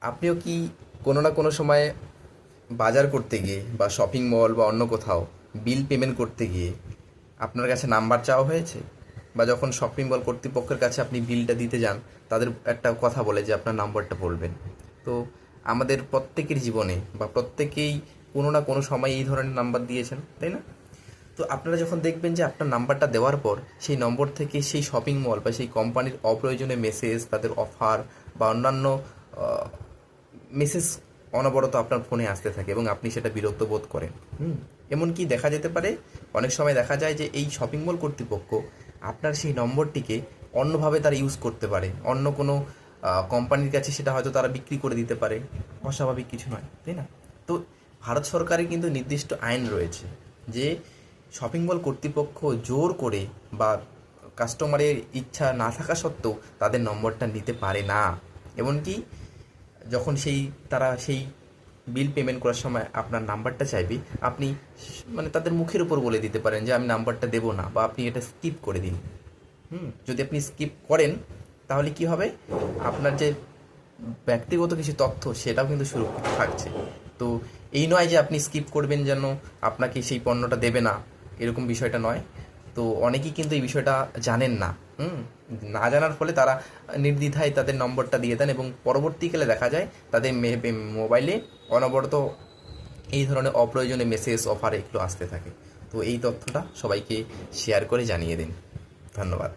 আপনিও কি কোনো না কোনো সময় বাজার করতে গিয়ে বা শপিং মল বা অন্য কোথাও বিল পেমেন্ট করতে গিয়ে আপনার কাছে নাম্বার চাওয়া হয়েছে? বা যখন শপিং মল কর্তৃপক্ষের কাছে আপনি বিলটা দিতে যান, তাদের একটা কথা বলে যে আপনার নাম্বারটা বলবেন। তো আমাদের প্রত্যেকের জীবনে বা প্রত্যেকেই কোনো না কোনো সময় এই ধরনের নাম্বার দিয়েছেন, তাই না? তো আপনারা যখন দেখবেন যে আপনার নাম্বারটা দেওয়ার পর সেই নম্বর থেকে সেই শপিং মল বা সেই কোম্পানির অপ্রয়োজনীয় মেসেজ, তাদের অফার বা অন্যান্য মেসেজ অনবরত আপনার ফোনে আসতে থাকে এবং আপনি সেটা বিরক্ত বোধ করেন। এমনকি দেখা যেতে পারে, অনেক সময় দেখা যায় যে এই শপিং মল কর্তৃপক্ষ আপনার সেই নম্বরটিকে অন্যভাবে তারা ইউজ করতে পারে, অন্য কোনো কোম্পানির কাছে সেটা হয়তো তারা বিক্রি করে দিতে পারে। অস্বাভাবিক কিছু নয়, তাই না? তো ভারত সরকারের কিন্তু নির্দিষ্ট আইন রয়েছে যে শপিং মল কর্তৃপক্ষ জোর করে বা কাস্টমারের ইচ্ছা না থাকা সত্ত্বেও তাদের নম্বরটা নিতে পারে না। এমনকি যখন তারা সেই বিল পেমেন্ট করার সময় আপনার নাম্বারটা চাইবে, আপনি মানে তাদের মুখের উপর বলে দিতে পারেন যে আমি নাম্বারটা দেবো না, বা আপনি এটা স্কিপ করে দিন। যদি আপনি স্কিপ করেন, তাহলে কি হবে? আপনার যে ব্যক্তিগত কিছু তথ্য সেটাও কিন্তু সুরক্ষিত থাকছে। তো এই নয় যে আপনি স্কিপ করবেন যেন আপনাকে সেই পণ্যটা দেবে না, এরকম বিষয়টা নয়। তো অনেকেই কিন্তু এই বিষয়টা জানেন না। হুম না জানার ফলে তারা নির্দ্বিধায় তাদের নম্বরটা দিয়ে দেন এবং পরবর্তীকালে দেখা যায় তাদের মোবাইলে অনবরত এই ধরনের অপ্রয়োজনীয় মেসেজ, অফার এগুলো আসতে থাকে। তো এই তথ্যটা সবাইকে শেয়ার করে জানিয়ে দিন। ধন্যবাদ।